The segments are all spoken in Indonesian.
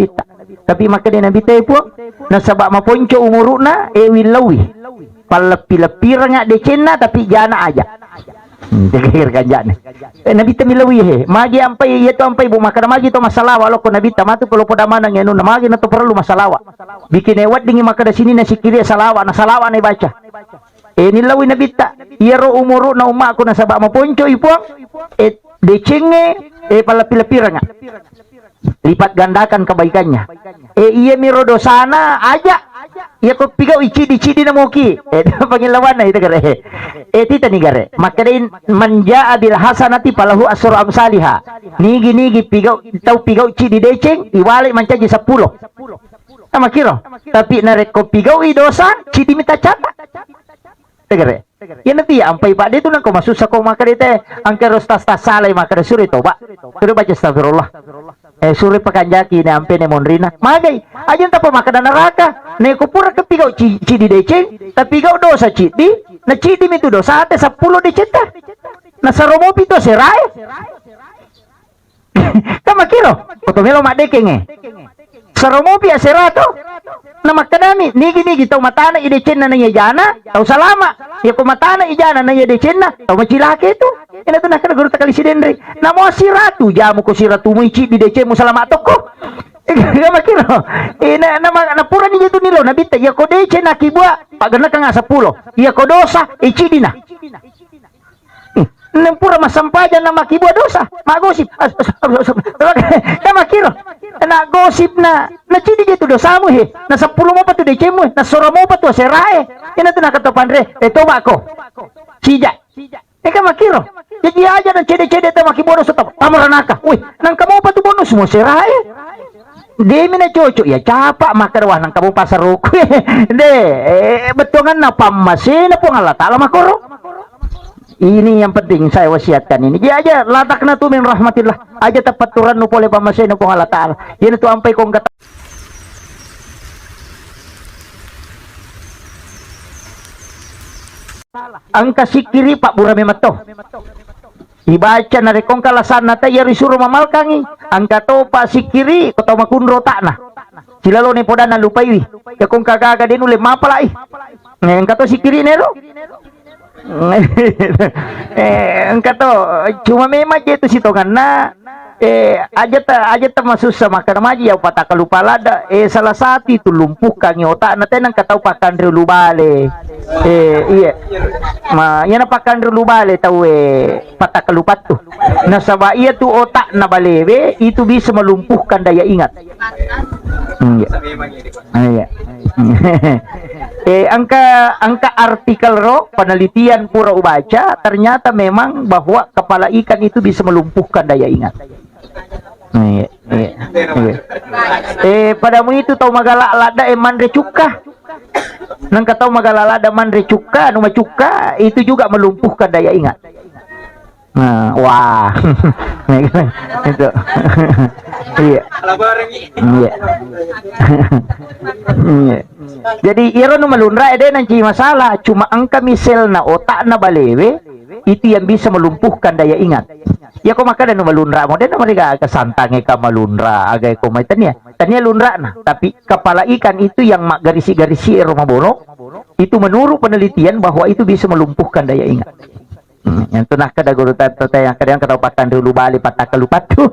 nabita. Tapi maka dia nabita po nasabak maponco umuruna wilawi palapi-lapi nga decena tapi jana aja. Tegir kanjane. Nabita milawi he. Magi ampai yeto ampai bu makana magi to masalah walau ko nabita matu polo poda mana ngenu na magi na to perlu masalah. Bikin ewat dingi makada sini na sikiri salawa na salawa na baca. Nilawi nabita. Iyaro umuru na uma ko na sabak maponco ipuang decenge palapi-lapi nga. Lipat gandakan kebaikannya. Iya miro dosana aja. Iya ko pigaw icidi na muki. Pangilawan na ito gare. Tita ni gare. Makadain manja bil hasanati palahu asru amsalihha. Nigi pigaw tau pigaw cidi deceng iwali mancaji 10. Sama kiro. Tapi nareko pigaw i dosa cidi minta cata. Tegere. Ya nanti ya ampai pak dia tu nang kau masuk sakau maka dia teh angker tas salai maka dia suri toba. Suri baca astagfirullah. Suri pakanjaki ne ampe ne monrina. Magai aja entah pemakan neraka. Ne ko pura kepigau cidi deceng tapi gau dosa cidi. Na cidi itu dosa ate 10 deceta. Na saromo pito serai. Kama kiro. Otomelo mak dekenge. Saromo pi aserato. Na makadami nigi tau matana idecen na nanya jana tau salama ya ko matana ijana nanya decen na tau macilake itu ina tu nak guru takali sidendri na mo siratu jamu ko siratu mo ici di decen mo salama toko gama kiro ina na pura ni itu nilo na bita ya ko decen na kibua pagana ka nga 10 ya ko dosa ici dina nempura masampajan na makibua dosa magosip kama kiro na gosip na cidi gitu dosamu he na 10 mo pa tu decemu na soro mo pa tu serae ina tu nakatopan re toba ko cija kama kiro jadi aja na cede ta makibua dosa pamaranaka uy nang kamu pa tu bonus mo serae Demi na cucu ya capa makarwah nang kamu pasar ruku betongan na pamasin na po nga latala makoro. Ini yang penting saya wasiatkan ini. Dia aja latakna tu min rahmatillah. Aja tepat turan nu pole pamasay nu kong Allah Ta'ala. Yan tu ampay kong kata. Angka sikiri Pak Burame mato. Ibaca na rekong kalasan na tayo risuro mamalkangi. Angka to Pak sikiri koto makundro takna. Silalo ni poda na lupaywi. Ya kong kagaga din uli mapalai. Angka to sikiri nero. Engkau cuma memang itu situ karena aja termasuk sama karena maji ya patah lupa lada salah satu itu lumpuhkan otak nanti nang kata pakan dulu bale iya yana pakan dulu bale tahu patah kelupat tuh nasabah iya tuh otak na balewe itu bisa melumpuhkan daya ingat iya angka artikel penelitian pura ubaca ternyata memang bahwa kepala ikan itu bisa melumpuhkan daya ingat. Padamu itu tahu magala lada mandre cuka. Nang tahu magala lada mandre cuka, numa cuka itu juga melumpuhkan daya ingat. Nah, wah. Itu. Iya. Iya. Jadi iro nu melunra ede nanti masalah cuma angka misel na otak na balewe itu yang bisa melumpuhkan daya ingat. Ya kok maka nu melunra modern mereka kesantange ka melunra agak ko mai tania lunra nah tapi kepala ikan itu yang mak garisi-garisi rumah bono itu menurut penelitian bahwa itu bisa melumpuhkan daya ingat. Yang tu nak kada guru tato yang kadang kata pakan dulu balik patah kelupat tuh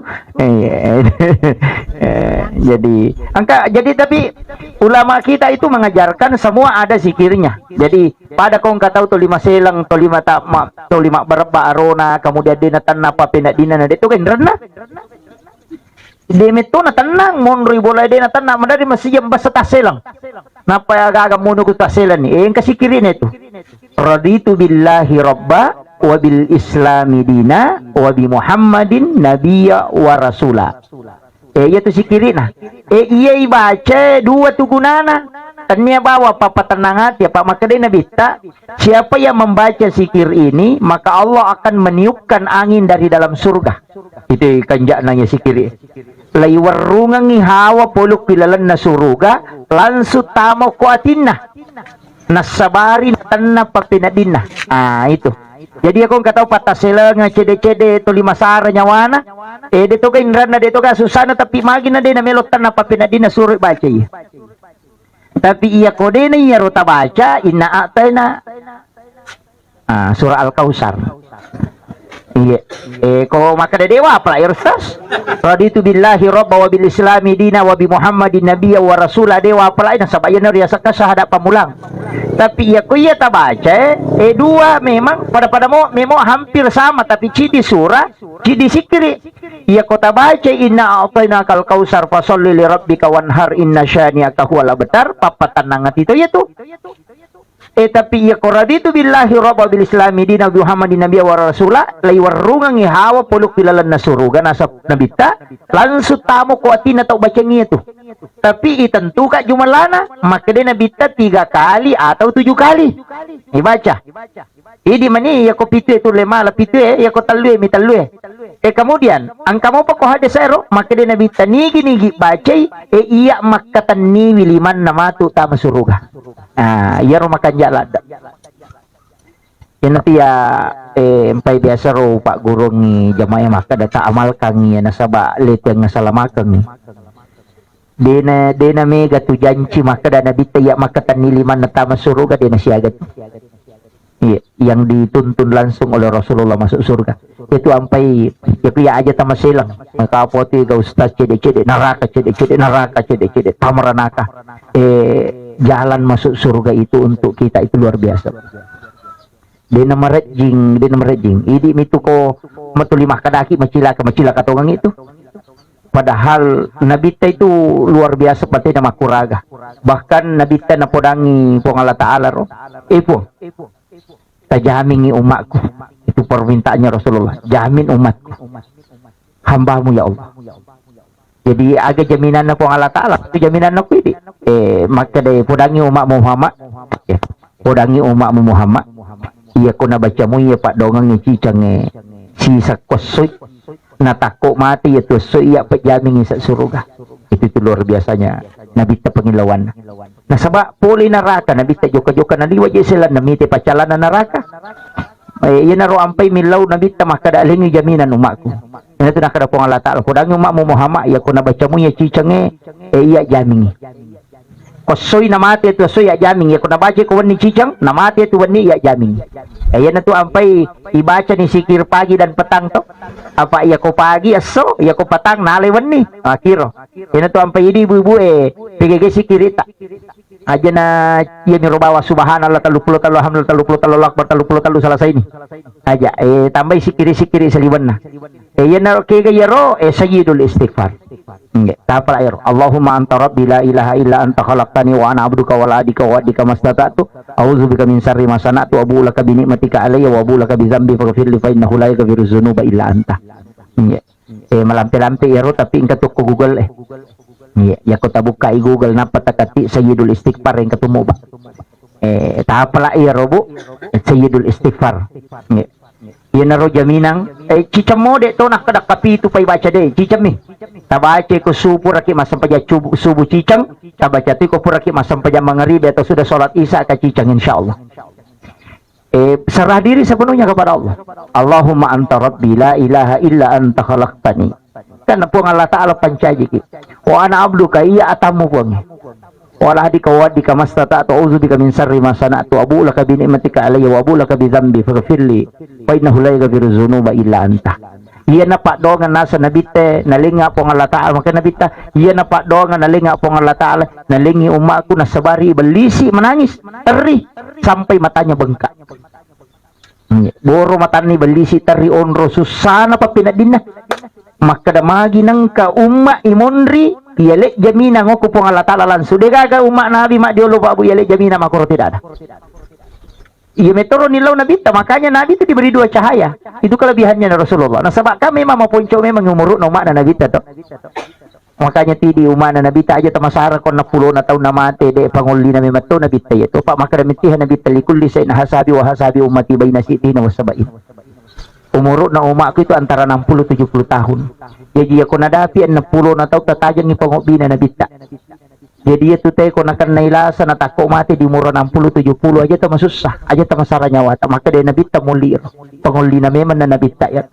jadi tapi ulama kita itu mengajarkan semua ada zikirnya. Jadi pada kong kata tu 5 selang tu 5 takma tu 5 berba arona kemudian dina tanah apa pindah dina nade tu kan rena demeto na tenang mon ribola de na tanah madari masih jam basa taselang napa aga mono ku taselan ni yang kasikirin itu raditu billahi rabba wa bil islami dina wa bi muhammadin nabiyya wa rasula iya tu sikiri nah iya ibaca dua tu gunana tanya bawa papa tenangat ya pak maka dia nabita siapa yang membaca sikir ini maka Allah akan meniupkan angin dari dalam surga itu kanjak nanya sikiri lai warungangi hawa poluk pilalan na suruga lansu tamo kuatinna nasabari tanna papinadinna itu Jadi aku nggak tahu patah selang cede-cede itu 5 sara nyawana. Dito ka inran na dito ka susana tapi magi na din na melotan na papinadi na suruh baca iya. Tapi iya kode na iya rota baca inaatay na surah Al-Kausar. Iya. Ko maka dewa apa irsas? Raditu billahi rabba wa bil islami dina wa bi Muhammadin nabiyya wa rasula dewa apa lain sabayan riasa ka syahadat pamulang. Tapi ya ko iya tabaca dua memang pada memang hampir sama tapi cidi surah cidi sikri. Iya ko tabaca inna a'tainakal kausar fasalli li rabbika wanhar inna syani'aka huwal abtar papatan nangat itu ya tuh. Tapi iya koraditu billahi rabba bil islami dina Muhammadin nabiyya wa rasula lai warungang ihawa puluk pilalan na suruga nasa nabita langsung tamu ko atina tau baca itu. Tapi itentukan jumalana maka dia nabita 3 kali atau 7 kali. Dibaca. Di mana ya ko pitu itu lema la pitu ya ko talue mi talue. Kemudian angka mo pa ko hade sero maka dia nabita nigi baca iya makatan ni wiliman namatu ta masuruga. Iya ro makan jalan. Yan nanti ya empay biasa ro pak guru ni jamaah maka data amalkan ya nasaba let yang nasalamakang ni. Dena mega tu janji maka dana bita ya maka taniliman na tama suruga dena siagat. Iya, yang dituntun langsung oleh Rasulullah masuk surga. Itu ampai ya aja tama silang. Maka apoti ga ustaz cede-cede neraka cede-cede neraka cede-cede tamaranaka. Jalan masuk surga itu untuk kita itu luar biasa. Dena merejing. Idi mitu ko matulima kadaki macila katongang itu. Padahal nabita itu luar biasa pati nama kuraga. Bahkan nabita na podangi pong Allah Ta'ala ro. Tajamingi umatku. Itu permintaannya Rasulullah. Jamin umatku. Hambamu ya Allah. Jadi aga jaminan na pong Allah Ta'ala. Itu jaminan na ku ini. Maka deh podangi umat Muhammad. Podangi umat Muhammad. Iya ko na baca mo iya pak dongang ni cicang sisa kosoy. Natako mati itu so iya pejaming sa suruga. Itu luar biasanya nabita pengilawan. Nah sabak puli neraka nabita joka-joka naliwa je sila namite pacalan na neraka. Iya naro ampai milaw nabita maka dalingi jaminan umakku. Ina tu nakada po Allah Ta'ala kodang umakmu Muhammad iya ko nabaca mo iya cicange iya jamingi. Kosoy na mati itu so iya jaming iya ko nabaca ko wani cicang na mati itu wani iya jaming. Iya na tu ampai ibaca ni sikir pagi dan petang to. Apa iya ko pagi aso iya ko petang nalay wani akiro. Iya na tu ampai idi ibu-ibu pigege sikirita. Aja na iya ni rubawa subhanallah 30 alhamdulillah 30 akbar 30 selesai ini. Aja tambah sikiri-sikiri saliwan na. Iya na kega yaro sayyidul istighfar. Tapal air Allahumma anta rabbi la ilaha illa anta khalaqtani wa ana abduka wa la adika wa adika mastata'tu a'udzubika min syarri ma sana'tu wa abu laka bi ni'matika alayya wa abu laka bi dzambi faghfir li fa innahu la yaghfiru dzunuba illa anta. Malampe-lampe ero tapi ingkat ko Google ya ko tabuka i Google napa takati sayyidul istighfar yang ketemu ba. Tapal air bu sayyidul istighfar. Yan naro jaminang cicam mo de to nakadak kapi itu pay baca de cicam ni tabaca ko subu raki masampaja subuh cicang tabaca ti ko puraki masampaja mangaribi atau sudah sholat isya ka cicang insyaallah. Serah diri sepenuhnya kepada Allah. Allahumma anta rabbi la ilaha illa anta khalaqtani. Kan po Allah Ta'ala pancaji ki wa ana abduka iya atamu puang wala hadika wa hadika mastata'tu a'udzubika min syarri ma sana'tu abu laka bi ni'matika alayya wa abu laka bi dzambi faghfir li fa innahu la yaghfiru dzunuba illa anta. Iya na pak dongan nasa nabite nalinga po Allah Ta'ala maka nabita iya na pak dongan nalinga po Allah Ta'ala nalingi umatku nasabari belisi menangis teri sampai matanya bengkak. Boro matani belisi teri onro susana pa pinadina maka damagi nangka umma imonri yale jamina ngoko po Allah Ta'ala langsung degaga umma nabi mak diolo babu yale jamina makoro tidak ada. Iya metoro nilau nabi makanya nabi itu diberi 2 cahaya. Itu kelebihannya Rasulullah. Nah sebab kami memang ponco memang umurut no mak na nabi to. Makanya tidi umma na nabi aja tamasara kon na 10 na taon na mate de panguli na memato nabi tayo. To pa makaramitihan nabi talikul li sa hasabi wa hasabi ummati baina sitina wa sabain. Umurut na umakku itu antara 60-70 tahun. Jadi aku nadapi 60 na taon tatajan ni pangobi na nabi ta. Jadi itu teh kau nak nailasa na tako mati di umur 60-70 aja tak susah aja tak masalah nyawa tak maka dia nabi tak mulir panguli na memang na nabi tak ya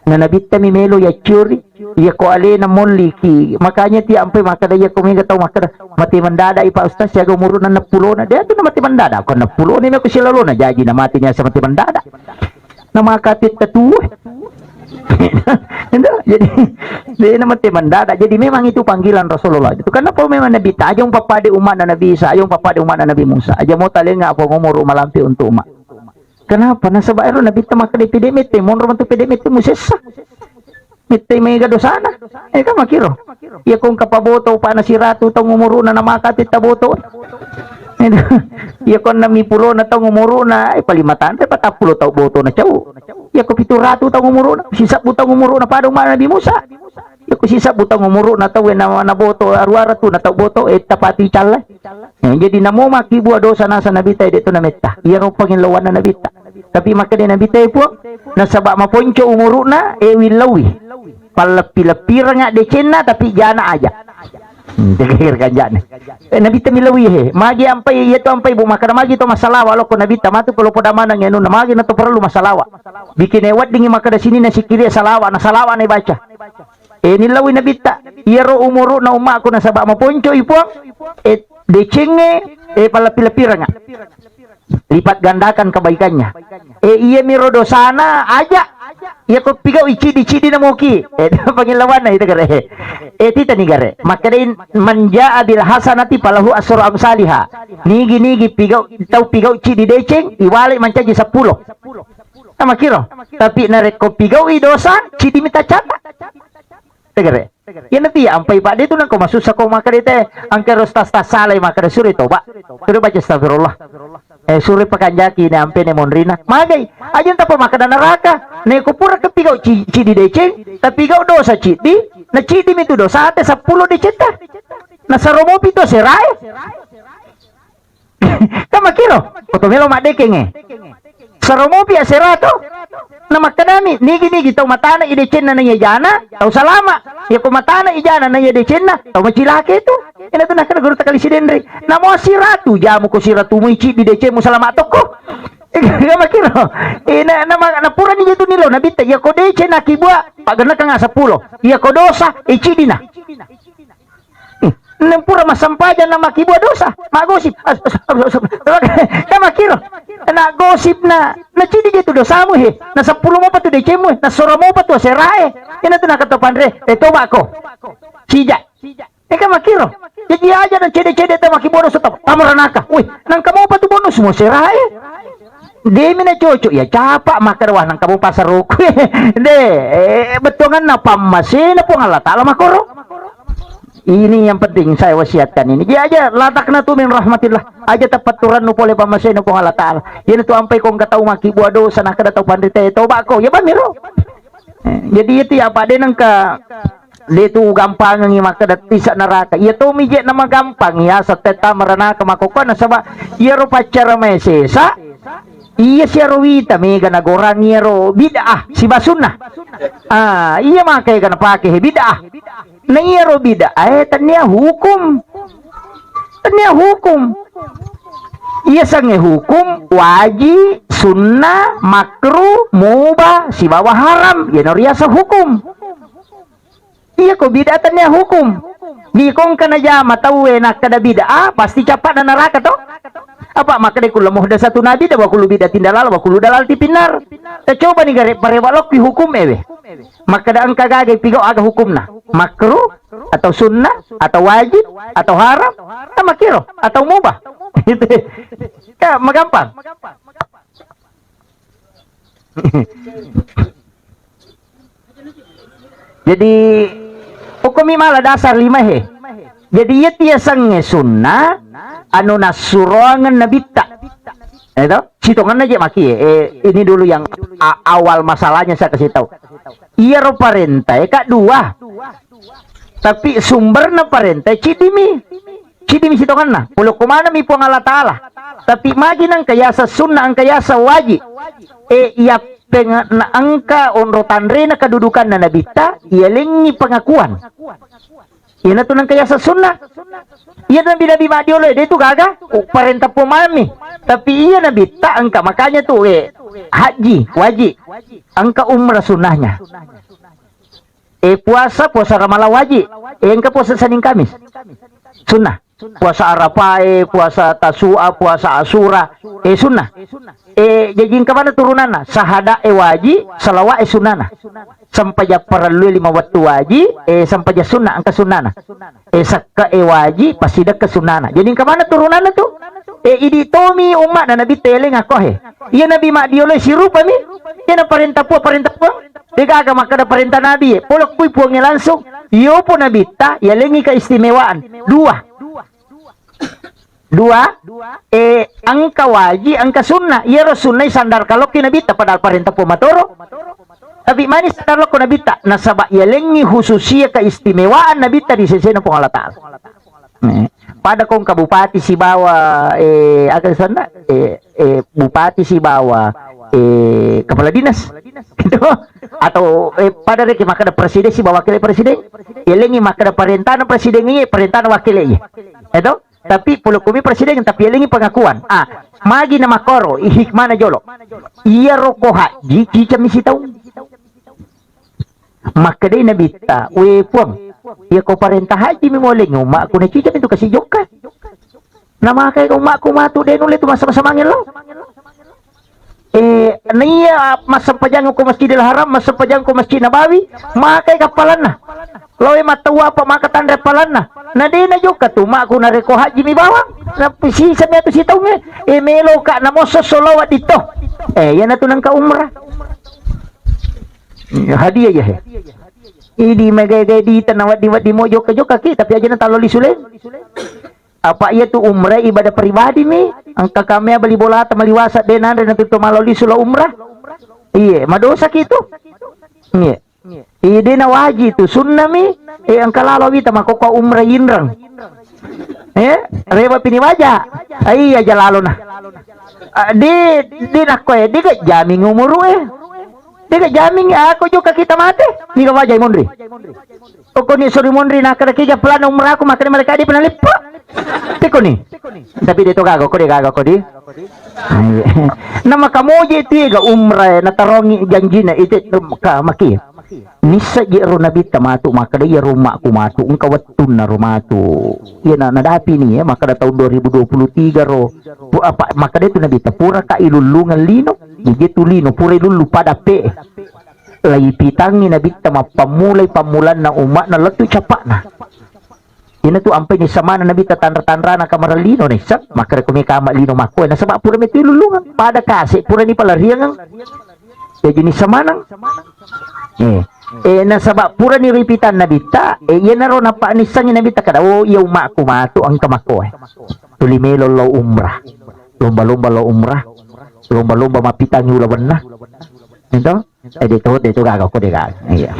na nabi tak mimelo ya curi ya ko ale na muli ki makanya ti ampai maka dia ko mega tahu maka mati mendadak ipa ustaz ya umur na 60 na dia tu na mati mendadak ko 60 ni ko sila na jadi na matinya sa mati mendadak na makatit ketua jadi dia mati mendadak jadi memang itu panggilan Rasulullah itu karena po memang nabi ta yung papade umat na nabi Isa yung papade umat na nabi Musa aja mo talenga po ngumuro malampi untuk umat kenapa nasa baero nabi ta makadipidemit mo roman to pidemit mo sesa mitay may gadosana ka makiro iya kung kapaboto pa na si ratu tong umuro na namakatit taboto iya kung namipulo na tong umuro na palimatan te patapulo tao boto na tiyaw iya ko pituratu tong umuro na sisa butang umuro na padong mga nabi Musa iya ko sisa butang umuro na tawin na boto arwara tu na tao boto tapati chala jadi namo makibua dosa nasa nabitay dito na meta iya ro panginlawan na nabita tapi maka dia nabitay po nasaba maponcho umuro na wilawi palapi-lapira nga decena tapi jana aja degir kan jana nabi tamilawi he magi ampai iya to ampai bu maka magi to masalah walau ko nabi tamatu kalau pada mana ngenu na magi na to perlu masalah bikin ewat dingi maka da sini na sikiri salawa na salawa na baca nilawi nabi ta iya ro umuro na umma ko na saba maponcho ipuang decenge palapi-lapira nga lipat gandakan kebaikannya iya miro dosana aja iya ko pigaw icidi na muki pangilawan na ito gare tita ni gare makarin manja bil hasanati palahu asru amsalha nigi pigaw tau pigaw cidi deceng iwali mancaji 10 sama kiro tapi nareko pigaw i dosa cidi minta cata tegere ya nanti ya ampai pak dia tu nang kau masuk sako makarite angker tas salai makare suri toba sudah baca astagfirullah suri pakanjaki ne ampe ne monrina magai aja tak pemakan neraka ne ko pura kepigaw cidi deceng tapi gau dosa cidi na cidi itu dosa ate 10 deceta na saromo pito serai kama kiro otomelo madekenge saromo pia serato na makanami nigi tau matana idecen na nanya jana tau salama ya ko matana ijana nanya decen na tau macilake itu ina tu nak guru takali sidendri na mo siratu jamu ko siratu mo ichi di decen mo salama toko kama kiro na pura ni itu nilo na bita ya ko decen na kibua pagana ka nga 10 ya ko dosa ichi dina nempura masampajan na makibua dosa magosip kama kiro na gosip na cidi gitu dosamu he na 10 mo pa tu decemo na soro mo pa tu serae ina tu nakatopan re toba ko sija kama kiro jadi aja dan cede-cede ta makibua dosa tamaranaka uy nang kamu pa tu bonus mo serae Demi na cucu ya capa makarwah nang kamu pasar ruku betongan na pamasin na po nga latala makoro. Ini yang penting saya wasiatkan ini. Dia aja latakna tu min rahmatillah. Aja tapaturan nu pole pamasay nu kung Allah Ta'ala. Yan ito ampay kong kataw makibua dosa na kada taw pandite. Toba ko. Ya ba miro? Jadi itu ya pak denang ka dito gampang ng makada tisa naraka. Iya to mijek na magampang ya sa teta marana ka makukuha na saba. Iya ro pacara mesesa. Iya siya rawita mega nagorang iya ro bid'ah si basunna. Iya makay ka na pake bid'ah. Na iya ro bid'ah tanya hukum. Tanya hukum. Iya sange hukum wajib, sunnah, makruh, mubah, si bawah haram. Iya noriasa hukum. Iya ko bid'ah tanya hukum. Bikong ka na jama tawe na kada bid'ah pasti capat na neraka to. Apa maka de kula muhda satu nabi da wakulu bidah tindalal wakulu dalal tipinar. Ta coba ni gare pare walok pi hukum ewe. Maka da angka gage pigo aga hukumna. Makruh atau sunnah atau wajib atau haram ta makiro atau mubah. Gitu. Ya magampang. Jadi hukum malah dasar 5 he. Jadi ia tiasange sunnah anu nasurongan nabita itu citongan aja maki ini dulu yang awal masalahnya saya kasih tahu iya ro parentai kak dua tapi sumberna parentai cidimi citongan na pulau kumana mi puang Allah Ta'ala tapi magi nang kayasa sunnah ang kayasa wajib iya na angka onrotan rena kedudukan na nabita iya lengi pengakuan ina tu nang kayasa sunnah Iya nabi madiolo dia itu gagah perintah pemami. Tapi iya nabi tak angka makanya tuh haji wajib. Angka umrah sunnahnya. Puasa Ramalan wajib. Engka puasa Senin Kamis. Sunnah. Puasa Arafah, puasa Tasua, puasa Asura, sunnah. Jadi engka mana turunana? Sahada wajib, salawat sunnah. Sampai ja perlu 5 waktu wajib, sampai ja sunnah angka sunnah. Sakka wajib pasida ke sunnah. Jadi engka mana turunana tuh? Idi tomi umat na nabi teleng ako Iya nabi mak diolo sirupa mi. Yan ang parenta po. Diga aga makada parenta nabi. Polok puy puangnya langsung. Iyo po nabi ta, yalengi keistimewaan. Dua, angka wajib, angka sunnah. Iya ro sunnah sandar kalau kinabita padahal parenta po matoro. Tapi manis sandar lo kunabita. Nasaba yalengi hususia keistimewaan nabita di sesena po Allah Ta'ala. Pada kong kabupati Sibawa akan sana bupati Sibawa kepala dinas gitu atau pada reki maka ada presiden Sibawa wakil presiden yelengi maka ada perintah presiden ini perintah wakil ini itu tapi pulau kumi presiden tapi yelengi pengakuan magi nama koro hikmana jolo iya roko haji cica misi tahu maka dia nabita puang ya kau perintah haji memoleng mak aku cica itu kasih joka nama kayak mak aku matu dia nulis itu masa-masa mangin lo niya masa pajang ko Masjidil Haram masa pajang ko Masjid Nabawi maka kapalan na lo matawa pa maka tanda palan na di na juga tu mak aku nareko haji mi bawang na pisisa niya to si taong melo ka na mo sa solawat dito yan na to nang ka umrah hadiah ya Idi magagay di tanawat di mo joka kita tapi aja na talo lisulen apa iya tu umrah ibadah pribadi mi angka kami beli bola atau maliwasa denan dan itu maloli sula umrah iya madosa gitu iya iya na wajib tu sunnah mi angka lalawi ta makoko umrah inrang reba pini waja iya jalalo na di nakwe di ka jaming umuru di ka jaming ako juga kita mati ni ka wajay mondri koko ni sorry mondri nakarakiga plan umrah ako makanya mereka di penalipa teko ni tapi dito gago ko di nama kamoje tiga umrah na tarongi janji na ite ka maki nisa je ro nabita matu maka dia rumah ku matu engka watun na rumatu na nadapi ni maka da tahun 2023 ro apa maka dia tu nabita pura ka ilulungan lino gitu lino pura ilulu pada pe lai pitang ni nabita mapamulay pamulan na umat na letu capak na ina tu ampai ni sama na nabi tatandra-tandra na kamaralino ni sak maka kami kama lino mako na sabab pura metu lulungan pada kasih pura ni palariang jadi ni sama nang na sabab pura ni ripitan nabi ta iya na ro napa ni sang nabi ta kada iya umakku matu ang kamako tulimelo lo umrah lomba-lomba lo umrah lomba-lomba mapitang ulawan na ito dito gagaw ko iya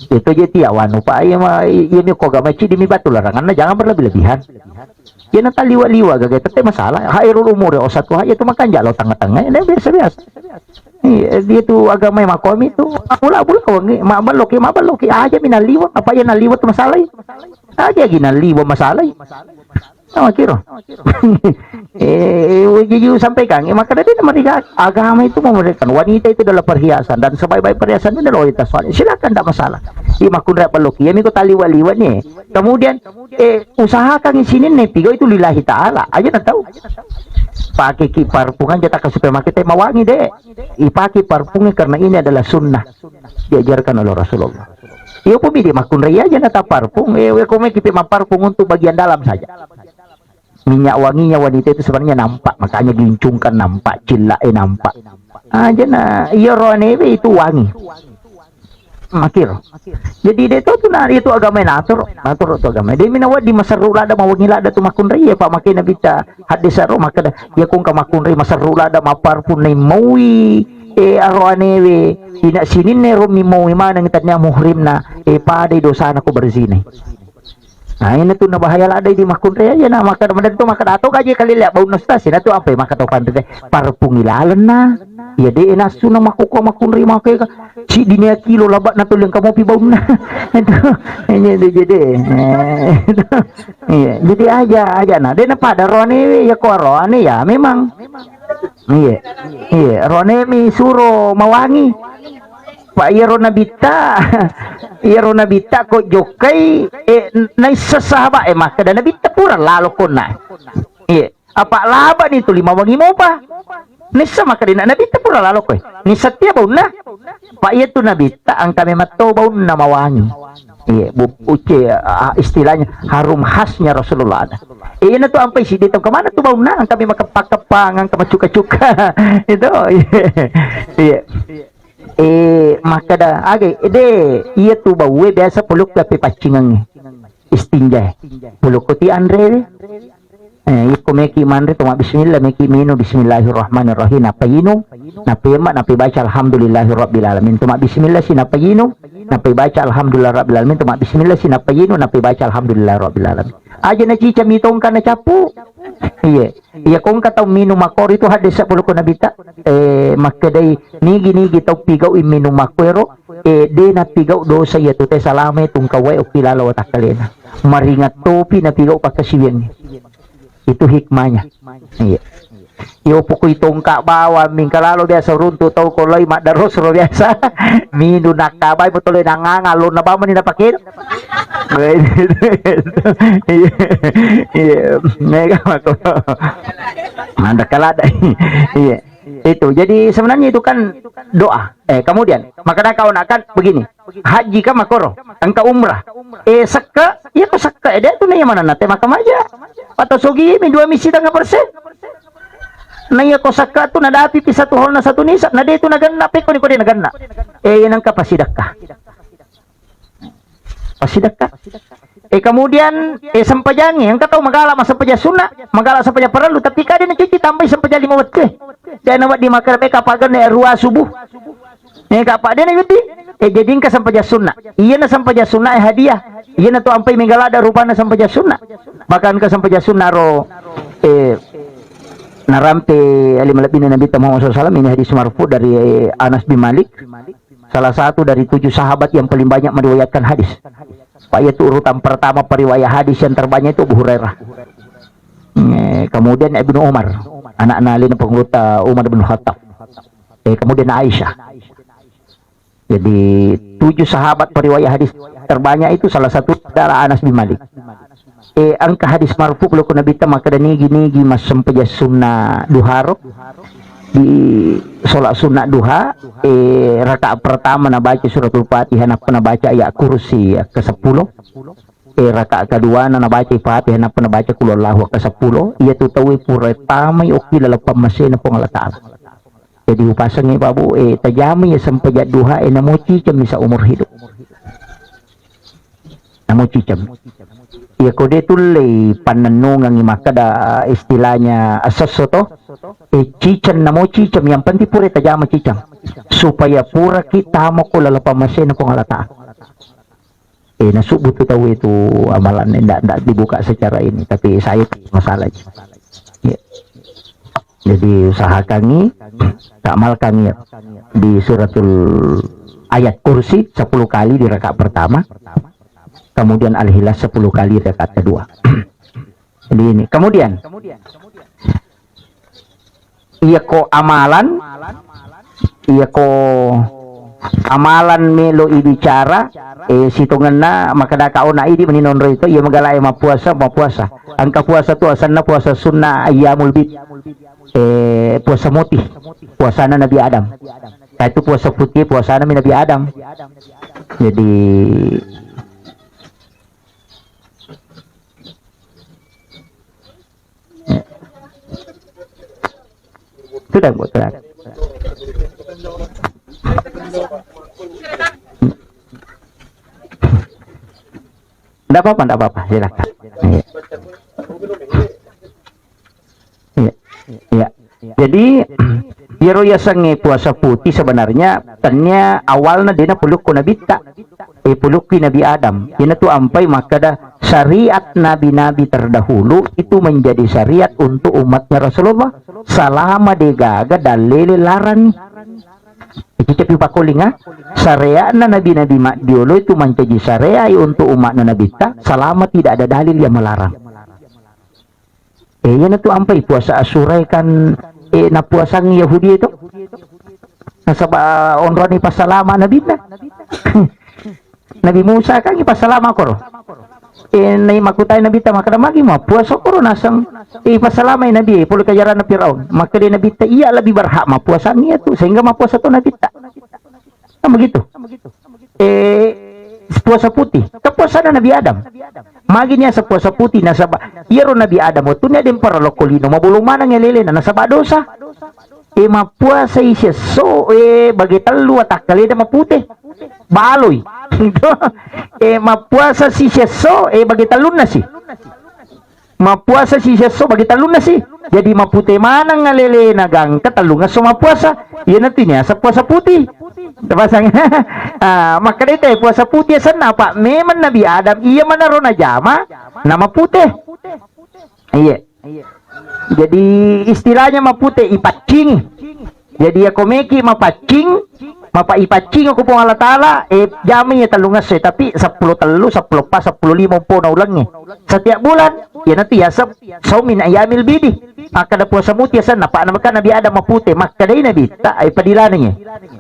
itu jadi awan upaya ini kok gak macam di batu larangan nah jangan berlebih-lebihan ya nanti liwa-liwa gak tetap masalah hairul umur ya satu aja itu makan jalo tengah-tengah ini biasa-biasa dia tuh agama yang makom itu pula-pula mabaloki aja minaliwa apa ya naliwa itu masalah aja gina liwa masalah kira jadi sampaikan maka dari mereka agama itu memberikan wanita itu adalah perhiasan dan sebaik-baik perhiasan itu adalah wanita soalnya silakan tidak masalah makun rap peloki ya miko taliwa-liwa nih kemudian usahakan di sini nih pigo itu lillahi ta'ala aja nak tahu pakai parpungan jatah ke supermarket mawangi deh pakai parfumnya karena ini adalah sunnah diajarkan oleh Rasulullah iya pun dia makun raya aja nata parfum kome kipi parfum untuk bagian dalam saja minyak wanginya wanita itu sebenarnya nampak makanya gincungkan nampak cilak nampak aja nah iya rohane itu wangi makir jadi dia itu agama natur itu agama dia minawat di masarula ada mawangila ada tu makun raya pak makin bisa hadis aro maka ya kung kamakun raya masarula ada maparpun nai mawi arwane tidak sini ne rumi mawi mana ngitanya muhrim na pada dosa aku berzina nah ini tuh bahaya lah ada di makun raya ya nah maka itu maka atau gaji kali lihat bau nostalgia itu apa maka tahu pandai parfum ilalan nah Ya de nasu na makuko makunrima kay ka. Si dinia kilo labat na tulang kamu pi bauna. Itu jadi. Iya, jadi aja nah. De na pada rone ya ko rone ya memang. Iya. Iya, rone mi suro mawangi. Pak Iro Nabita Iro Nabita ko jokai naisa sahabat maka dan Nabita pura lalo ko na apa laban itu 5 wangi mo pa nisa maka din Nabita pura lalo ko ni satya baun na Pak itu Nabita ang kami matto baun na mawangi uce istilahnya harum khasnya Rasulullah na to ampai si dito kemana tuh baun na ang kami makapakapang ang kamacuka-cuka itu iya maka dah iya tu bau biasa peluk tapi pacingan istinja peluk kuti andre iko meki mandre tuma bismillah meki minu bismillahirrahmanirrahim napa yinu napa emak napa baca alhamdulillahirabbil alamin tuma bismillah si napa yinu napa baca alhamdulillahirabbil alamin tuma bismillah si napa yinu napa baca alhamdulillahirabbil alamin aja na cica mitong kana capu iya kung kataw minum makor itu hadis sa puluh ko nabita makaday nigi tau pigaw minum makwero de na pigaw do sa iya tute salame tung kaway o kilala watak kalena maringat topi na pigaw pakasibyan itu hikmahnya iyo po ko itong kabawa min kalalo biasa runto tau ko loy madaros ro biasa minu nakabay mo tuloy nangangalo na ba man ninapakin mega mako manda kalada itu jadi sebenarnya itu kan doa kemudian maka kau akan begini haji ka makoro engkau umrah sekka ya ko sekka dia tu na mana nate makam aja atau sogi mi 2 misi tengah persen naya ko sakka tu nadapi pi satu hol na satu nisa na dito naganna pe ko ni naganna yan ang kapasidakka pasidakka kemudian sampajangi yang kata magala masampaja sunna magala sampaja perlu tapi kada na cuci tambah sampaja 5 wat ke dan awat di makar pe kapagan ruas subuh kapag din ayuti jadin ka sampaja sunna iya na sampaja sunna hadiah iya na to ampay mengalada rupa na sampaja sunna bahkan ka sampaja sunna ro narampe alimalapin na Nabi Muhammad SAW ini hadis marfu dari Anas bin Malik salah satu dari 7 sahabat yang paling banyak meriwayatkan hadis yaitu urutan pertama periwayat hadis yang terbanyak itu Abu Hurairah kemudian Ibnu Umar anak nalin penguruta Umar bin Khattab kemudian Aisyah jadi 7 sahabat periwayat hadis terbanyak itu salah satu adalah Anas bin Malik angka hadis marfu kalau kuna bita maka nigi mas sampaja sunnah duha di sholat sunnah duha rakaat pertama na baca suratul Fatihah na baca ayat kursi ke-10 rakaat kedua na baca Fatihah na baca qul huwallahu ke-10 iya tu tawi pura tamay ukila lapam masina po Allah Ta'ala jadi upasang ni babu tajami ya sampaja duha namuci cam sa umur hidup namuci cam ya kode tulay pananungang makada istilahnya asaso to cicam namo cicam yang penting pura tajama cicam supaya pura kita mo ko lalapamasin na pangalata nasubuto tahu itu amalan tidak dibuka secara ini tapi saya masalah jadi usahakan ni amalkan ya di suratul ayat kursi 10 kali di rakaat pertama kemudian Al-Ikhlas 10 kali rakaat kedua. Jadi ini. Kemudian iya ko amalan melo ibicara situngan na makadakao na idi maninonro itu iya magalay mapuasa angka puasa tu asan na puasa sunnah ayyamul bid puasa mutih puasa na Nabi Adam itu puasa putih puasa na Nabi Adam jadi sudah buat terang. Tidak apa-apa, silakan. Iya. Jadi Yero ya sange puasa putih sebenarnya tanya awalnya dia peluk Nabi tak peluk Nabi Adam. Ini tuh ampai maka dah syariat nabi-nabi terdahulu itu menjadi syariat untuk umatnya Rasulullah selama degaga dalil larang. Itu tapi pakulinga syariat nabi-nabi mak dulu itu menjadi syariat untuk umatnya Nabi tak selama tidak ada dalil yang melarang. Ini tuh ampai puasa Asyura kan na puasang Yahudi itu nasaba onroni pasalama Nabi na Nabi Musa kan pasalama koro nai makutai Nabi ta maka magi ma puasa koro nasang pasalama Nabi puluh kajaran na Firaun maka dia Nabi ta iya lebih berhak ma puasanya tu sehingga ma puasa tu Nabi ta begitu puasa putih kepuasan Nabi Adam maginya sa puasa putih nasaba iyaro Nabi Adam tu na dem para lokolino mabulong mana ngelele na nasaba dosa mapuasa isya so bagi telu atak kali dah maputih baloy mapuasa si so bagi talun na si mapuasa si so bagi talun na si jadi maputih mana ngalele nagang katalungan so mapuasa yan natin niya sa puasa putih pasang maka dito puasa putih sana pak memang Nabi Adam iya manaro na jama nama putih iya jadi istilahnya maputih ipacing jadi aku meki mapacing mapa ipacing aku pun Allah Ta'ala jami ya talungas tapi 10 telu 10 pas 10 5 po na ulangnya setiap bulan ya nanti ya saumin ayamil bidi maka da puasa mutiasan napa namakan Nabi Adam maputih maka da Nabi tak ay padilananya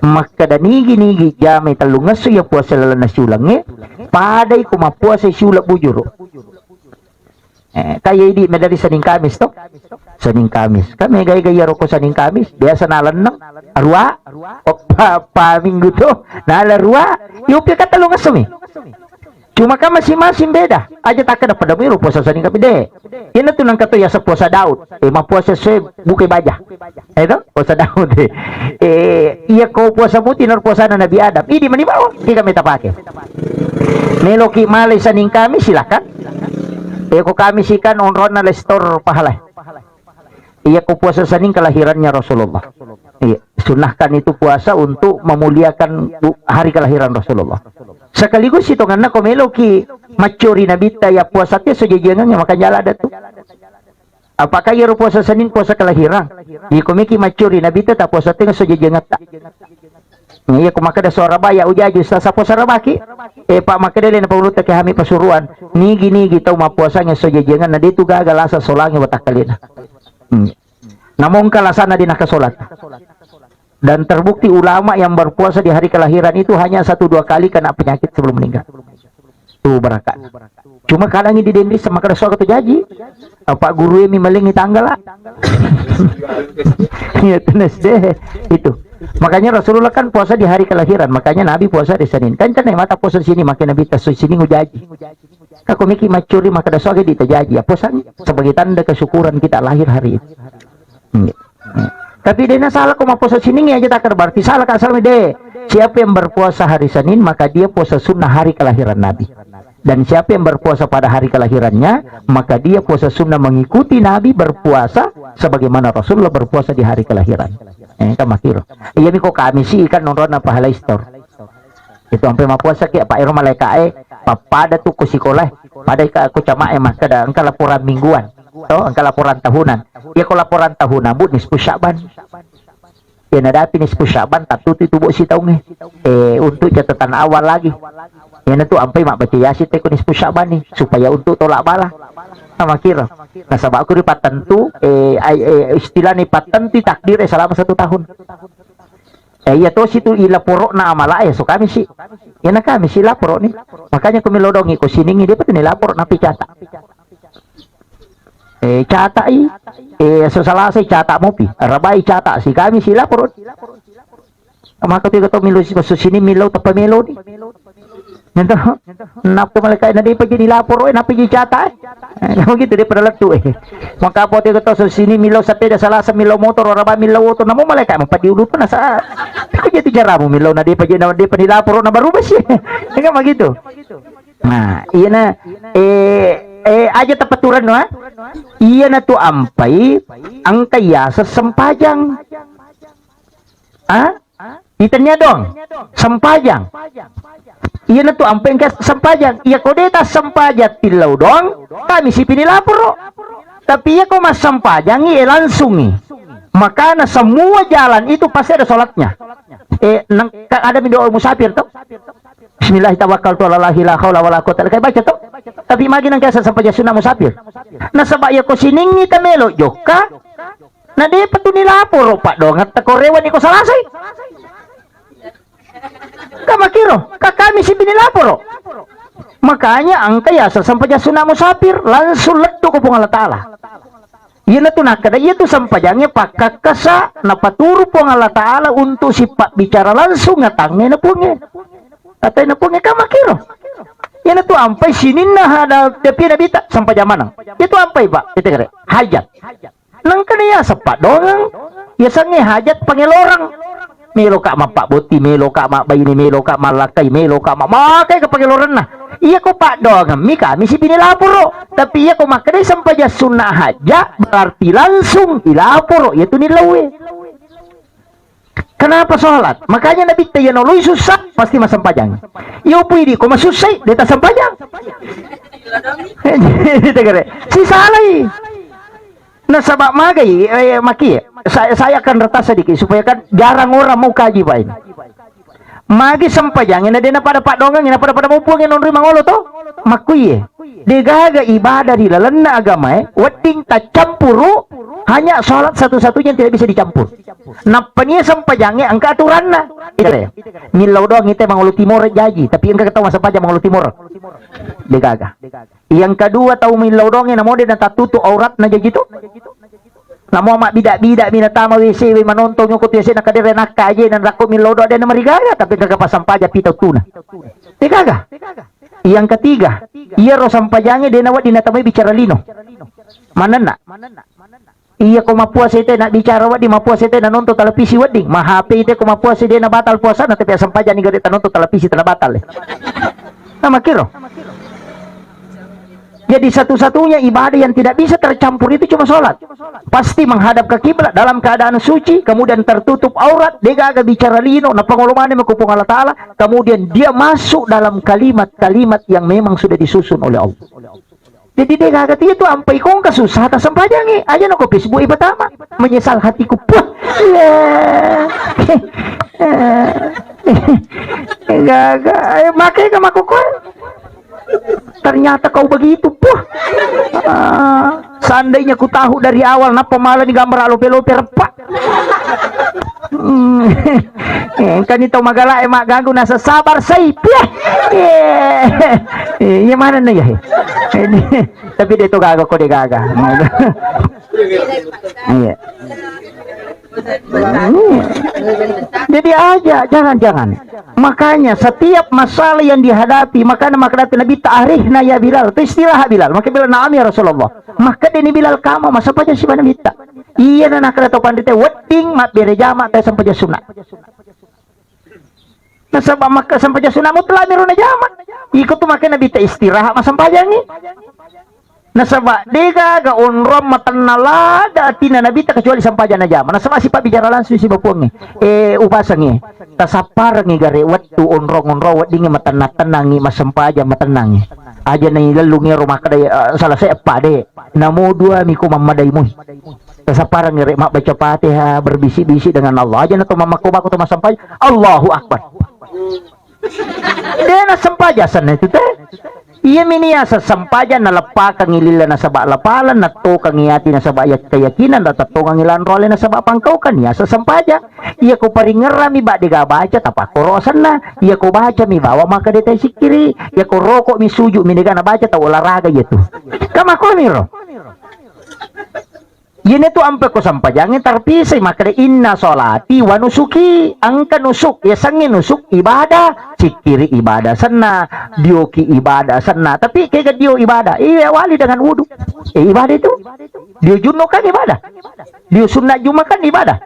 maka da nigi jami talungas ya puasa lalana siulangnya paday ko mapuasa siulak bujuro kaya di medali Senin Kamis to Senin Kamis kami gaya-gaya roko Senin Kamis biasa nalan nang arwa o pa minggu to nala arwa yupi katalungas sumi cuma kan masing-masing beda aja tak ada pada miru puasa Senin Kamis deh ini tuh nang kata ya puasa Daud ma puasa se buke baja itu puasa Daud iya kau puasa putih nor puasa Nabi Adam ini mani bawa di kami tak pakai meloki malay Senin Kamis silakan ko kami sikan onron na lestor pahalay. Iya ko puasa Senin kelahirannya Rasulullah. Iya, sunahkan itu puasa untuk memuliakan hari kelahiran Rasulullah. Sekaligus itu karena komelo ki macuri Nabi ta ya puasa teh sejejengan yang makan jala ada tu. Apakah ya puasa Senin puasa kelahiran? Iya komeki macuri Nabi ta puasa teh sejejengan ta. Iya kumaka da Surabaya ujaji sa puasa rabaki pak maka dele na pauluta ke hami pasuruan nigi tau mapuasanya so jejengan na ditu gagal asa solangi watak kalina namun kalasana di nakasolat dan terbukti ulama yang berpuasa di hari kelahiran itu hanya 1-2 kali kena penyakit sebelum meninggal tuh barakat cuma kadang di dendis sama kada soal tu jaji pak guru yang malingi tanggal lah ya tenes deh itu. Makanya Rasulullah kan puasa di hari kelahiran, makanya Nabi puasa di Senin. Kan mata puasa di sini, makin Nabi tasu sini ngujaji. Kako miki macuri maka da soge ditajaji. Puasa sebagai tanda kesyukuran kita lahir hari itu. Tapi dia salah kok puasa sini aja tak berarti salah kan salah deh. Siapa yang berpuasa hari Senin maka dia puasa sunnah hari kelahiran Nabi. Dan siapa yang berpuasa pada hari kelahirannya maka dia puasa sunnah mengikuti Nabi berpuasa sebagaimana Rasulullah berpuasa di hari kelahiran. Kan makiro. Iya mi ko kami sih kan nonton apa halai store. Itu sampai mapuasa ki Pak Iro malaika papada tu ku sekolah pada aku cama maka ada angka laporan mingguan. Angka laporan tahunan. Ya ko laporan tahunan bu nisfu Sya'ban. Ya nadapi nisfu Sya'ban tatu itu bu si tahu untuk catatan awal lagi. Ya itu sampai mak baca yasin teh ku nisfu Sya'ban nih supaya untuk tolak bala. Sama kira. Nah sebab aku di patentu istilah nih patentu takdir selama 1 tahun. Ya to situ ilaporo na amala so kami sih. Ya na kami sih laporo nih. Makanya kami lodongi ko siningi dia patin lapor na picata. Cata sesalah cata mopi. Rabai cata si kami sih lapor. Maka tiga to milu sini milu tapa melo nih. Nento napa malaikat na di pa jadi lapor na pa cata begitu dia pada letu maka po tiga to sini milaw sa peda salasa milaw motor ora ba milaw auto namo malaikat mo padiulut na sa ko jadi cara mo milaw na di pa nilapor na barubas nga begitu nah iya na aja tapaturan no iya na to ampay ang kaya sa sampajang Ah? Itanya dong, sempajang. Iya na tu ampe engke sempajang. Iya ko deta sempajat tilau dong. Kami si pinilapuro. Tapi iya ko mas sempajang langsung nih. Maka na semua jalan itu pasti ada sholatnya. Ada doa musafir tuh. Bismillah tawakkaltu ala la ilaha wala quwwata illa billah baca tuh. Tapi magi nang kasa sampaja sunah musafir. Na sabaya ko siningi tamelo joka. Na de patu nilapuro pak dong at korewan iko salasay. Kamakiro, kami si binilapuro. Makanya ang kaya sa sampaja sunah musafir langsung letu ko pong Allah Ta'ala. Iya na tunakada, iya tu sampajangnya pakakasa na paturo pong Allah Ta'ala untuk si pak bicara langsung ngatangnya na pungnya. Atay na pungnya kamakiro. Iya na tu ampai sinin na hada tepi na bita sampajamanang. Itu ampai pak, kita kere hajat. Nang kaniya sa pak doang. Ya sange hajat pangelorang. Melo ka mapak boti, melo ka mak bayi ni, melo ka malakai, melo ka mak makai ke pangeloran nah. Iya ko pak doang, kami si pinilapuro. Tapi iya ko makanya sampaja sunnah haja berarti langsung ilapuro, yaitu nilawe. Kenapa sholat? Makanya Nabi tayo nului susah pasti mas sampajang. Iyo pwede ko masusay, deta sampajang. Si salay. Nasabak magay, maki. Saya akan retas sedikit supaya kan jarang orang mau kaji Pak ini. Magi sampajangin ada pada pak dongeng ina pada mumpungin non rimang olo to makuye degaga ibadah di lalana agama wedding tak campuru hanya sholat satu-satunya yang tidak bisa dicampur. Napanya sampajangnya angka aturanna itu ya milau doang itu mangolo timur jaji tapi engka ketawa sampajang mangolo timur degaga. Yang kedua tahu milau doang yang mode dan tatutu aurat na jaji tu. Namo mak bidak-bidak minatama WC we manontong yung kutiyase nakadire nakaje nan rako milodo ada na marigaga tapi kagapa sampaja pitaw tuna. Tikaga. Yang ketiga, iya ro sampajangnya dia nawat dinatamay bicara lino. Manana. Iya ko mapuas ite nak bicara wadi mapuas ite na nonton televisi wedding. Mahape ite ko mapuas ite na batal puasa na tapi sampaja ni gade nonton televisi tala batal. Nama kiro. Jadi satu-satunya ibadah yang tidak bisa tercampur itu cuma sholat. Pasti menghadap ke kiblat dalam keadaan suci, kemudian tertutup aurat, dia agak bicara lino, na pangulumane makupung Allah Ta'ala, kemudian dia masuk dalam kalimat-kalimat yang memang sudah disusun oleh Allah. Jadi dia agak itu ampai kong kasusah tak sampajangi. Aja no ko Facebook pertama, menyesal hatiku. Puh. Gaga, makai ka makukul. Ternyata kau begitu puh. Seandainya ku tahu dari awal napa malah ni gambar alope-lope repak. Kan itu magala emak ganggu nasa sabar say piah. Iya mana na ya? Tapi dia itu gagal kok dia gagal. Iya. Jadi aja jangan. Makanya setiap masalah yang dihadapi maka Nabi ta'arihna ya Bilal itu istilah Bilal maka Bilal na'am ya Rasulullah maka ini Bilal kamu masa paja si mana minta iya na nakala to pandite wedding mak bere jama ta sampaja sunat nasaba maka sampaja sunat mutla miruna jama ikut tu maka Nabi ta istirahat mas sampaja ni nasaba dega ga unrom matanala da tina Nabi ta kecuali sampaja na jama nasaba si pak bicara langsung si bapuang ni ubasang ni tasapar ngi gare wattu onro wedding matana tenangi mas sampaja matenangi aja na ilalungi rumah kadai salah saya apa de namo dua miku mamadai mu tasapar ngi mak baca Fatihah berbisik-bisik dengan Allah aja na to mamaku baku to mas sampaja Allahu akbar dia na sampaja sana itu teh iya minia sa sampaja na lapa kang ilila na saba lapalan na to kang iyati na saba keyakinan na tato kang ilan role na saba pangkau kan ya sa sampaja iya ko paringera mi ba diga baca tapak korosan na iya ko baca mi bawa maka detay sikiri iya ko rokok mi suju mi diga na baca ta olahraga gitu kama ko miro yun ito ampe ko sampajangin tarpisay makre inna solati wa nusuki angka nusuk ya sangin nusuk ibadah sikiri ibadah sana dioki ibadah sana tapi kayak dio ibadah wali dengan wudu ibadah itu dio juno kan ibadah dio sunnah juma kan ibadah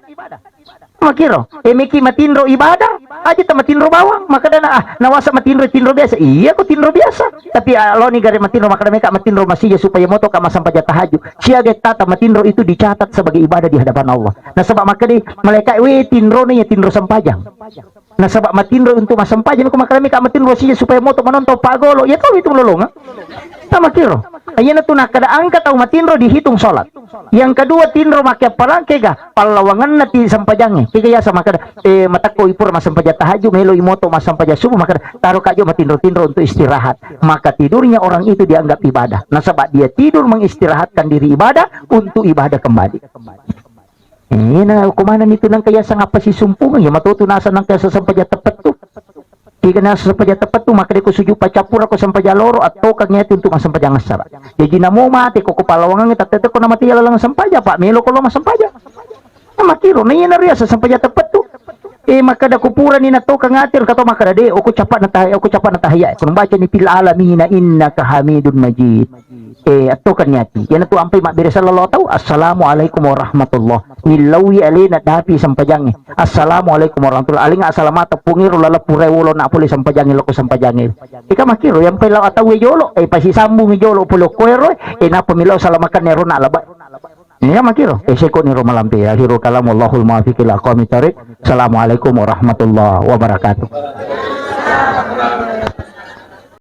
makiro miki matinro ibadah aja ta matinro bawang maka dana nawasa matinro biasa iya ko tinro biasa tapi lo ni gari matinro maka mereka matinro masih supaya moto ka masampaja tahajud siaga tata matinro itu dicatat sebagai ibadah di hadapan Allah nah sebab maka di malaikat tinro ni tinro sampajang nah sebab matinro untuk masampaja maka mereka matinro masih supaya moto menonton pagolo ya tahu itu melolong sama kiro ayeuna tuna kada angkat au matinro dihitung salat yang kedua tinro make parang kega palawangan nati sampajange kega ya sama kada matako ipur masampaja tahajud melo imoto masampaja subuh maka taruh kajo matinro untuk istirahat maka tidurnya orang itu dianggap ibadah nah sebab dia tidur mengistirahatkan diri ibadah untuk ibadah kembali na kumanan itu nang kaya sang apa si sumpungan ya matutunasan nang kaya sampaja tepat tu jika nasa sampaja tepat tu maka ko suju pacapur ako sampaja loro atau kagnya untuk sampaja ngasara jadi namo mati ko kupalawangan kita tete ko na mati lang sampaja pak melo ko lo masampaja na makiro na yan na sa sampaja tepat tu maka da kupuran ni nato kang atir kato maka de ako capat na tahaya kung baca ni fil alamin innaka hamidun majid ato kanyati yan to ampay mabire sallallahu tau assalamualaikum warahmatullah nilawi alina dapi sampajangi assalamualaikum warahmatullah aling asalamata pungiro lalapure wulo na puli sampajangi loko sampajangi ika makiro yan pay law atawi jolo pasisambung jolo pulo kuero na pamilaw salamakan nero na labay ya makiro seko ni romalampi akhiru kalamallahul muwaffiq ila aqwamit thariq assalamualaikum warahmatullahi wabarakatuh